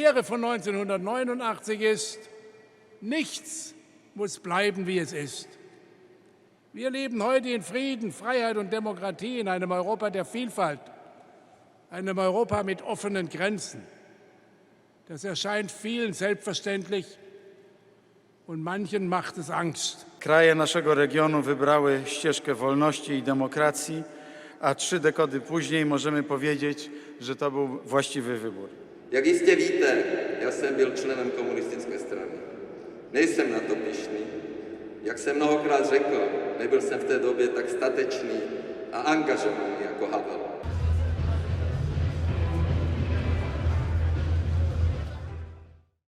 Lehre von 1989 ist, nichts muss bleiben, wie es ist. Wir leben heute in Frieden, Freiheit und Demokratie in einem Europa der Vielfalt, einem Europa mit offenen Grenzen. Das erscheint vielen selbstverständlich und manchen macht es Angst. Kraje naszego regionu wybrały ścieżkę wolności i demokracji, a 3 dekady później możemy powiedzieć, że to był właściwy wybór. Jak jistě víte, já jsem byl členem komunistické strany. Nejsem na to pyšný. Jak jsem mnohokrát řekl, nebyl jsem v té době tak statečný a angažovaný jako Havel.